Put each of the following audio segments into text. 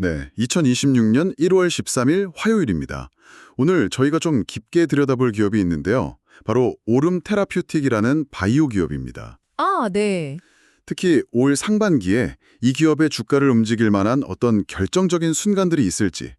네, 2026년 1월 13일 화요일입니다. 오늘 저희가 좀 깊게 들여다볼 기업이 있는데요. 바로 오름 테라퓨틱이라는 바이오 기업입니다. 아, 네. 특히 올 상반기에 이 기업의 주가를 움직일 만한 어떤 결정적인 순간들이 있을지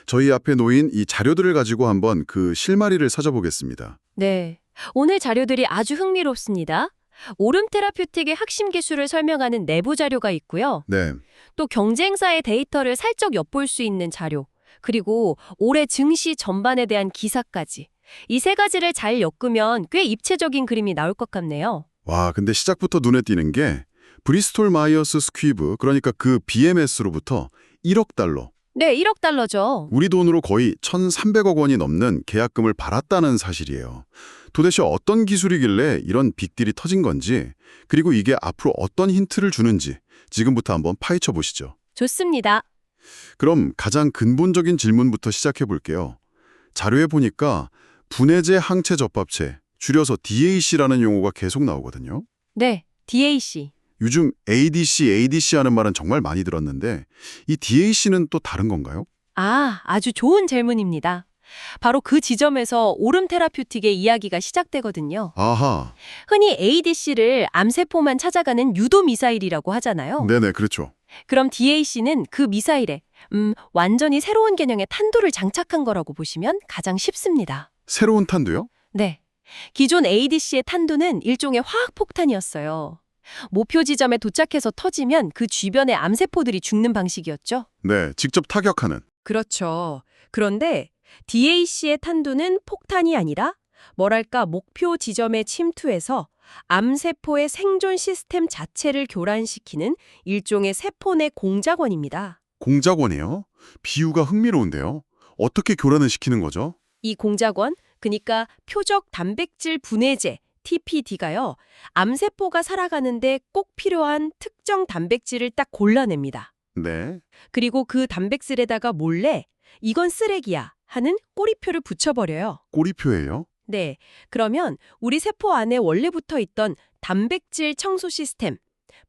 저희 앞에 놓인 이 자료들을 가지고 한번 그 실마리를 찾아보겠습니다. 네. 오늘 자료들이 아주 흥미롭습니다. 오름 테라퓨틱의 핵심 기술을 설명하는 내부 자료가 있고요. 네, 또 경쟁사의 데이터를 살짝 엿볼 수 있는 자료, 그리고 올해 증시 전반에 대한 기사까지. 이 세 가지를 잘 엮으면 꽤 입체적인 그림이 나올 것 같네요. 와, 근데 시작부터 눈에 띄는 게 브리스톨 마이어스 스퀴브, 그러니까 그 BMS로부터 1억 달러, 네, 1억 달러죠. 우리 돈으로 거의 1,300억 원이 넘는 계약금을 받았다는 사실이에요. 도대체 어떤 기술이길래 이런 빅딜이 터진 건지, 그리고 이게 앞으로 어떤 힌트를 주는지 지금부터 한번 파헤쳐 보시죠. 좋습니다. 그럼 가장 근본적인 질문부터 시작해 볼게요. 자료에 보니까 분해제 항체 접합체, 줄여서 DAC라는 용어가 계속 나오거든요. 네, DAC. 요즘 ADC 하는 말은 정말 많이 들었는데 이 DAC는 또 다른 건가요? 아, 아주 좋은 질문입니다. 바로 그 지점에서 오름 테라퓨틱의 이야기가 시작되거든요. 아하, 흔히 ADC를 암세포만 찾아가는 유도 미사일이라고 하잖아요. 네네, 그렇죠. 그럼 DAC는 그 미사일에 완전히 새로운 개념의 탄두를 장착한 거라고 보시면 가장 쉽습니다. 새로운 탄도요? 네. 기존 ADC의 탄두는 일종의 화학폭탄이었어요. 목표 지점에 도착해서 터지면 그 주변의 암세포들이 죽는 방식이었죠. 네, 직접 타격하는. 그렇죠. 그런데 DAC의 탄두는 폭탄이 아니라 뭐랄까 목표 지점에 침투해서 암세포의 생존 시스템 자체를 교란시키는 일종의 세포 내 공작원입니다. 공작원이에요? 비유가 흥미로운데요. 어떻게 교란을 시키는 거죠? 이 공작원, 그러니까 표적 단백질 분해제, TPD가요. 암세포가 살아가는데 꼭 필요한 특정 단백질을 딱 골라냅니다. 네, 그리고 그 단백질에다가 몰래 이건 쓰레기야 하는 꼬리표를 붙여버려요. 꼬리표예요? 네, 그러면 우리 세포 안에 원래 붙어 있던 단백질 청소 시스템,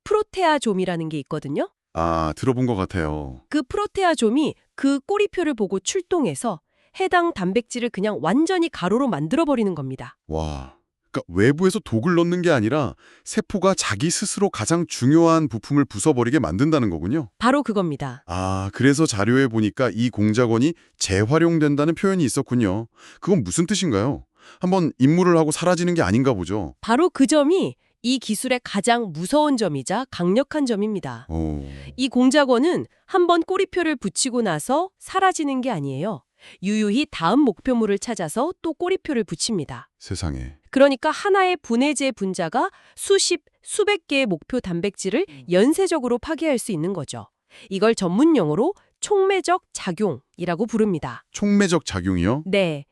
프로테아좀이라는 게 있거든요. 아, 들어본 것 같아요. 그 프로테아좀이 그 꼬리표를 보고 출동해서 해당 단백질을 그냥 완전히 가로로 만들어버리는 겁니다. 와, 그러니까 외부에서 독을 넣는 게 아니라 세포가 자기 스스로 가장 중요한 부품을 부숴버리게 만든다는 거군요. 바로 그겁니다. 아, 그래서 자료에 보니까 이 공작원이 재활용된다는 표현이 있었군요. 그건 무슨 뜻인가요? 한번 임무를 하고 사라지는 게 아닌가 보죠. 바로 그 점이 이 기술의 가장 무서운 점이자 강력한 점입니다. 오, 이 공작원은 한번 꼬리표를 붙이고 나서 사라지는 게 아니에요. 유유히 다음 목표물을 찾아서 또 꼬리표를 붙입니다. 세상에. 그러니까 하나의 분해제 분자가 수십, 수백 개의 목표 단백질을 연쇄적으로 파괴할 수 있는 거죠. 이걸 전문 용어로 촉매적 작용이라고 부릅니다. 촉매적 작용이요? 네.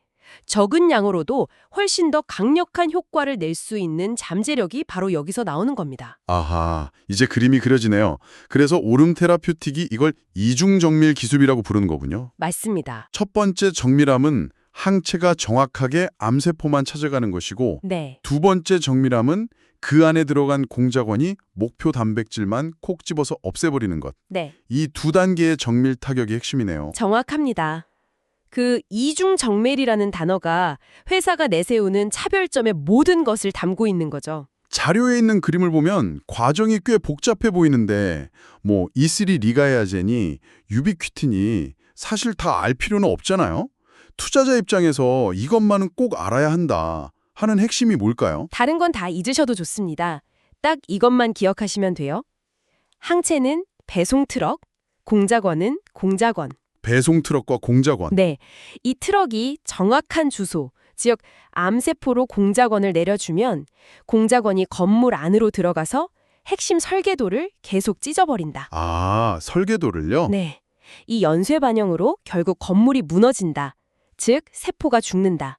적은 양으로도 훨씬 더 강력한 효과를 낼 수 있는 잠재력이 바로 여기서 나오는 겁니다. 아하, 이제 그림이 그려지네요. 그래서 오름 테라퓨틱이 이걸 이중 정밀 기술이라고 부르는 거군요. 맞습니다. 첫 번째 정밀함은 항체가 정확하게 암세포만 찾아가는 것이고 네. 두 번째 정밀함은 그 안에 들어간 공작원이 목표 단백질만 콕 집어서 없애버리는 것. 네. 이 두 단계의 정밀 타격이 핵심이네요. 정확합니다. 그 이중 정밀이라는 단어가 회사가 내세우는 차별점의 모든 것을 담고 있는 거죠. 자료에 있는 그림을 보면 과정이 꽤 복잡해 보이는데 뭐 E3 리가야제니 유비퀴틴이 사실 다 알 필요는 없잖아요. 투자자 입장에서 이것만은 꼭 알아야 한다 하는 핵심이 뭘까요? 다른 건 다 잊으셔도 좋습니다. 딱 이것만 기억하시면 돼요. 항체는 배송 트럭, 공작원은 공작원. 배송 트럭과 공작원. 네, 이 트럭이 정확한 주소, 즉 암세포로 공작원을 내려주면 공작원이 건물 안으로 들어가서 핵심 설계도를 계속 찢어버린다. 아, 설계도를요? 네, 이 연쇄 반영으로 결국 건물이 무너진다. 즉 세포가 죽는다.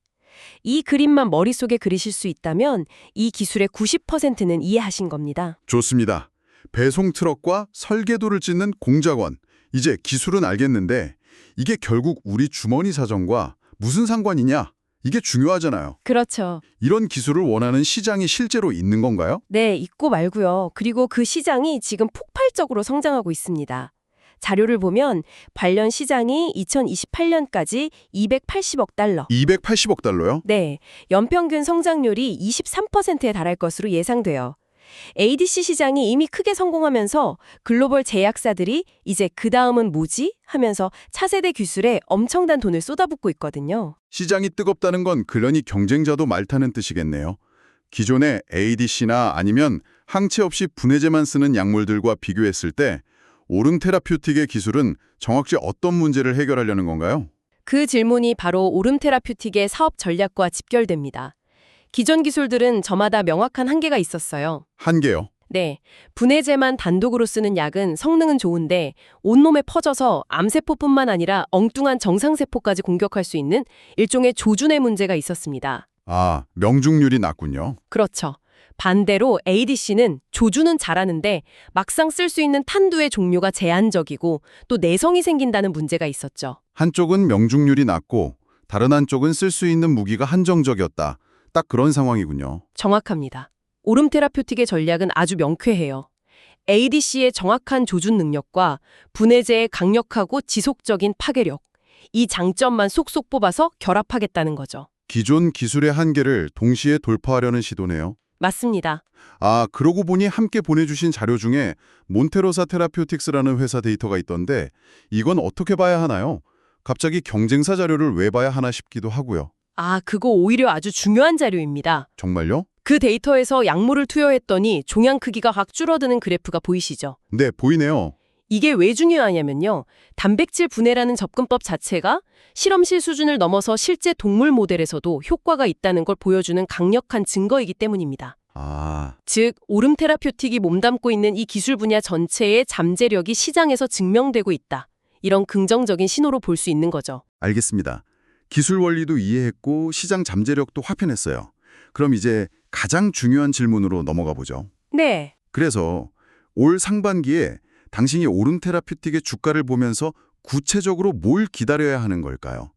이 그림만 머릿속에 그리실 수 있다면 이 기술의 90%는 이해하신 겁니다. 좋습니다. 배송 트럭과 설계도를 찢는 공작원. 이제 기술은 알겠는데 이게 결국 우리 주머니 사정과 무슨 상관이냐? 이게 중요하잖아요. 그렇죠. 이런 기술을 원하는 시장이 실제로 있는 건가요? 네, 있고 말고요. 그리고 그 시장이 지금 폭발적으로 성장하고 있습니다. 자료를 보면 관련 시장이 2028년까지 280억 달러. 280억 달러요? 네, 연평균 성장률이 23%에 달할 것으로 예상돼요. ADC 시장이 이미 크게 성공하면서 글로벌 제약사들이 이제 그 다음은 뭐지? 하면서 차세대 기술에 엄청난 돈을 쏟아붓고 있거든요. 시장이 뜨겁다는 건 그러니 경쟁자도 많다는 뜻이겠네요. 기존의 ADC나 아니면 항체 없이 분해제만 쓰는 약물들과 비교했을 때 오름 테라퓨틱의 기술은 정확히 어떤 문제를 해결하려는 건가요? 그 질문이 바로 오름 테라퓨틱의 사업 전략과 직결됩니다. 기존 기술들은 저마다 명확한 한계가 있었어요. 한계요. 네, 분해제만 단독으로 쓰는 약은 성능은 좋은데 온몸에 퍼져서 암세포뿐만 아니라 엉뚱한 정상세포까지 공격할 수 있는 일종의 조준의 문제가 있었습니다. 아, 명중률이 낮군요. 그렇죠. 반대로 ADC는 조준은 잘하는데 막상 쓸 수 있는 탄두의 종류가 제한적이고 또 내성이 생긴다는 문제가 있었죠. 한쪽은 명중률이 낮고 다른 한쪽은 쓸 수 있는 무기가 한정적이었다. 딱 그런 상황이군요. 정확합니다. 오름 테라퓨틱의 전략은 아주 명쾌해요. ADC의 정확한 조준 능력과 분해제의 강력하고 지속적인 파괴력, 이 장점만 쏙쏙 뽑아서 결합하겠다는 거죠. 기존 기술의 한계를 동시에 돌파하려는 시도네요. 맞습니다. 아, 그러고 보니 함께 보내주신 자료 중에 몬테로사 테라퓨틱스라는 회사 데이터가 있던데 이건 어떻게 봐야 하나요? 갑자기 경쟁사 자료를 왜 봐야 하나 싶기도 하고요. 그거 오히려 아주 중요한 자료입니다. 정말요? 그 데이터에서 약물을 투여했더니 종양 크기가 확 줄어드는 그래프가 보이시죠? 네, 보이네요. 이게 왜 중요하냐면요. 단백질 분해라는 접근법 자체가 실험실 수준을 넘어서 실제 동물 모델에서도 효과가 있다는 걸 보여주는 강력한 증거이기 때문입니다. 아, 즉, 오름 테라퓨틱이 몸담고 있는 이 기술 분야 전체의 잠재력이 시장에서 증명되고 있다. 이런 긍정적인 신호로 볼 수 있는 거죠. 알겠습니다. 기술 원리도 이해했고 시장 잠재력도 확인했어요. 그럼 이제 가장 중요한 질문으로 넘어가 보죠. 네. 그래서 올 상반기에 당신이 오름 테라퓨틱의 주가를 보면서 구체적으로 뭘 기다려야 하는 걸까요?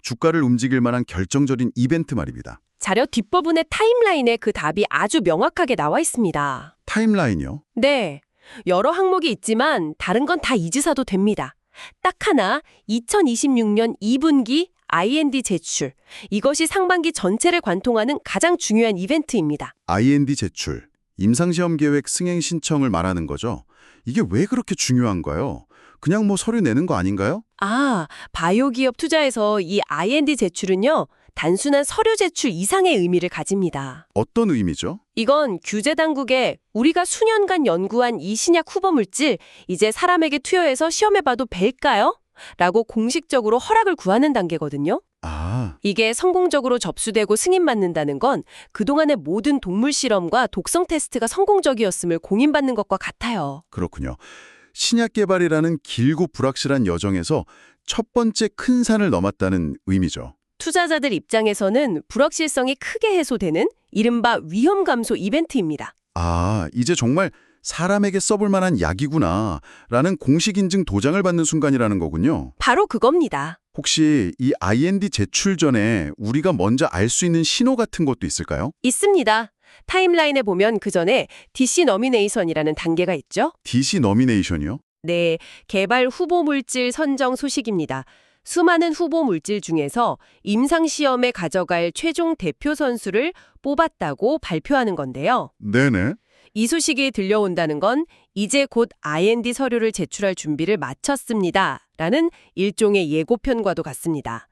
주가를 움직일 만한 결정적인 이벤트 말입니다. 자료 뒷부분의 타임라인에 그 답이 아주 명확하게 나와 있습니다. 타임라인이요? 네. 여러 항목이 있지만 다른 건 다 잊으셔도 됩니다. 딱 하나, 2026년 2분기 IND 제출. 이것이 상반기 전체를 관통하는 가장 중요한 이벤트입니다. IND 제출, 임상시험 계획 승행 신청을 말하는 거죠. 이게 왜 그렇게 중요한가요? 그냥 뭐 서류 내는 거 아닌가요? 바이오 기업 투자에서 이 IND 제출은요, 단순한 서류 제출 이상의 의미를 가집니다. 어떤 의미죠? 이건 규제 당국에 우리가 수년간 연구한 이 신약 후보 물질 이제 사람에게 투여해서 시험해봐도 될까요? 라고 공식적으로 허락을 구하는 단계거든요. 아, 이게 성공적으로 접수되고 승인받는다는 건 그동안의 모든 동물 실험과 독성 테스트가 성공적이었음을 공인받는 것과 같아요. 그렇군요. 신약 개발이라는 길고 불확실한 여정에서 첫 번째 큰 산을 넘었다는 의미죠. 투자자들 입장에서는 불확실성이 크게 해소되는 이른바 위험 감소 이벤트입니다. 아, 이제 정말 사람에게 써볼 만한 약이구나 라는 공식 인증 도장을 받는 순간이라는 거군요. 바로 그겁니다. 혹시 이 IND 제출 전에 우리가 먼저 알 수 있는 신호 같은 것도 있을까요? 있습니다. 타임라인에 보면 그 전에 DC 너미네이션이라는 단계가 있죠. DC 너미네이션이요? 네, 개발 후보 물질 선정 소식입니다. 수많은 후보 물질 중에서 임상시험에 가져갈 최종 대표 선수를 뽑았다고 발표하는 건데요. 네네. 이 소식이 들려온다는 건 이제 곧 IND 서류를 제출할 준비를 마쳤습니다. 라는 일종의 예고편과도 같습니다.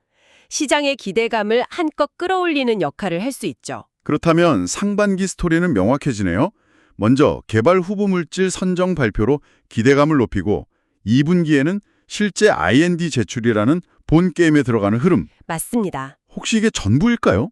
시장의 기대감을 한껏 끌어올리는 역할을 할 수 있죠. 그렇다면 상반기 스토리는 명확해지네요. 먼저 개발 후보 물질 선정 발표로 기대감을 높이고 2분기에는 실제 IND 제출이라는 본 게임에 들어가는 흐름. 맞습니다. 혹시 이게 전부일까요?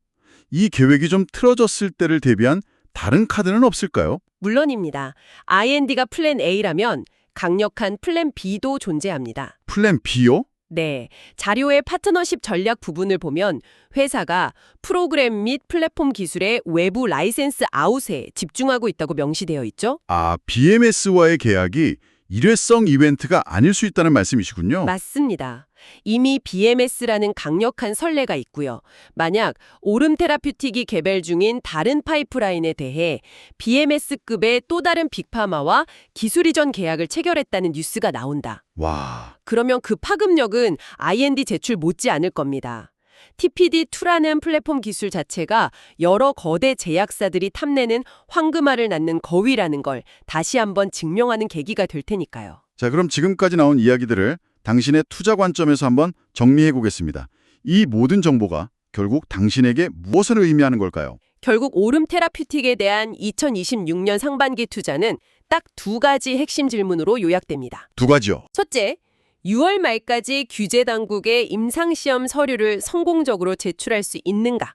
이 계획이 좀 틀어졌을 때를 대비한 다른 카드는 없을까요? 물론입니다. IND가 플랜 A라면 강력한 플랜 B도 존재합니다. 플랜 B요? 네, 자료의 파트너십 전략 부분을 보면 회사가 프로그램 및 플랫폼 기술의 외부 라이센스 아웃에 집중하고 있다고 명시되어 있죠. 아, BMS와의 계약이 일회성 이벤트가 아닐 수 있다는 말씀이시군요. 맞습니다. 이미 BMS라는 강력한 선례가 있고요. 만약 오름 테라퓨틱이 개발 중인 다른 파이프라인에 대해 BMS급의 또 다른 빅파마와 기술 이전 계약을 체결했다는 뉴스가 나온다. 와, 그러면 그 파급력은 IND 제출 못지 않을 겁니다. TPD2라는 플랫폼 기술 자체가 여러 거대 제약사들이 탐내는 황금알을 낳는 거위라는 걸 다시 한번 증명하는 계기가 될 테니까요. 자, 그럼 지금까지 나온 이야기들을 당신의 투자 관점에서 한번 정리해 보겠습니다. 이 모든 정보가 결국 당신에게 무엇을 의미하는 걸까요? 결국 오름 테라퓨틱에 대한 2026년 상반기 투자는 딱 두 가지 핵심 질문으로 요약됩니다. 두 가지요. 첫째, 6월 말까지 규제 당국의 임상시험 서류를 성공적으로 제출할 수 있는가?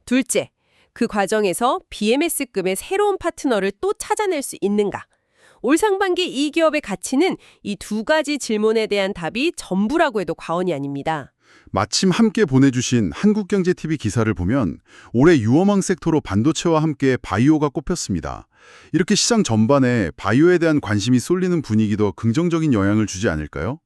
둘째, 그 과정에서 BMS급의 새로운 파트너를 또 찾아낼 수 있는가? 올 상반기 이 기업의 가치는 이 두 가지 질문에 대한 답이 전부라고 해도 과언이 아닙니다. 마침 함께 보내주신 한국경제TV 기사를 보면 올해 유어망 섹터로 반도체와 함께 바이오가 꼽혔습니다. 이렇게 시장 전반에 바이오에 대한 관심이 쏠리는 분위기도 긍정적인 영향을 주지 않을까요?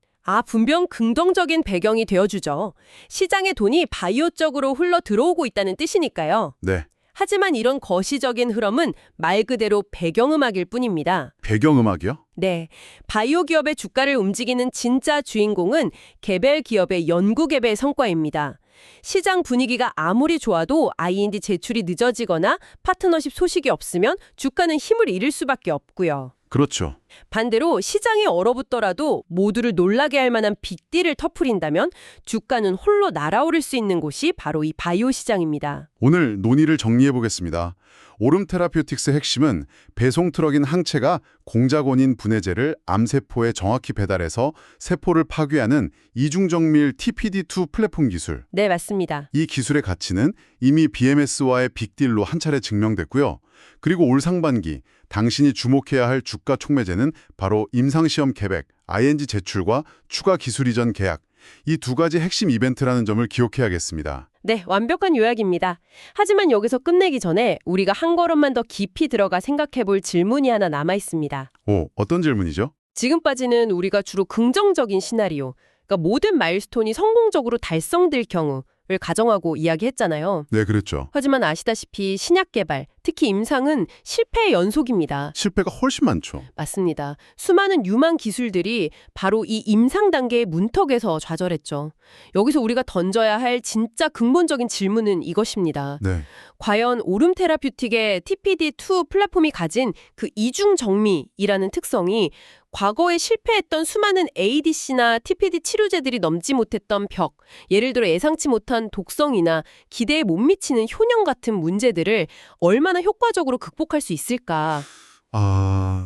분명 긍정적인 배경이 되어주죠. 시장의 돈이 바이오 쪽으로 흘러 들어오고 있다는 뜻이니까요. 네, 하지만 이런 거시적인 흐름은 말 그대로 배경음악일 뿐입니다. 배경음악이요? 네, 바이오 기업의 주가를 움직이는 진짜 주인공은 개별 기업의 연구개발 성과입니다. 시장 분위기가 아무리 좋아도 IND 제출이 늦어지거나 파트너십 소식이 없으면 주가는 힘을 잃을 수밖에 없고요. 그렇죠. 반대로 시장이 얼어붙더라도 모두를 놀라게 할 만한 빅딜을 터풀인다면 주가는 홀로 날아오를 수 있는 곳이 바로 이 바이오 시장입니다. 오늘 논의를 정리해 보겠습니다. 오름 테라퓨틱스의 핵심은 배송 트럭인 항체가 공작원인 분해제를 암세포에 정확히 배달해서 세포를 파괴하는 이중정밀 TPD2 플랫폼 기술. 네, 맞습니다. 이 기술의 가치는 이미 BMS와의 빅딜로 한 차례 증명됐고요. 그리고 올 상반기 당신이 주목해야 할 주가 촉매제는 바로 임상시험 계획, IND 제출과 추가 기술 이전 계약. 이 두 가지 핵심 이벤트라는 점을 기억해야겠습니다. 네, 완벽한 요약입니다. 하지만 여기서 끝내기 전에 우리가 한 걸음만 더 깊이 들어가 생각해 볼 질문이 하나 남아 있습니다. 오, 어떤 질문이죠? 지금까지는 우리가 주로 긍정적인 시나리오, 그러니까 모든 마일스톤이 성공적으로 달성될 경우를 가정하고 이야기했잖아요. 네, 그랬죠. 하지만 아시다시피 신약 개발, 특히 임상은 실패의 연속입니다. 실패가 훨씬 많죠. 맞습니다. 수많은 유망 기술들이 바로 이 임상 단계의 문턱에서 좌절했죠. 여기서 우리가 던져야 할 진짜 근본적인 질문은 이것입니다. 네. 과연 오름 테라퓨틱의 TPD2 플랫폼이 가진 그 이중 정미이라는 특성이 과거에 실패했던 수많은 ADC나 TPD 치료제들이 넘지 못했던 벽, 예를 들어 예상치 못한 독성이나 기대에 못 미치는 효능 같은 문제들을 얼마나 효과적으로 극복할 수 있을까?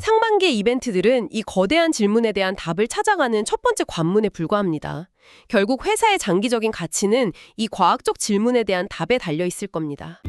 상반기의 이벤트들은 이 거대한 질문에 대한 답을 찾아가는 첫 번째 관문에 불과합니다. 결국 회사의 장기적인 가치는 이 과학적 질문에 대한 답에 달려 있을 겁니다.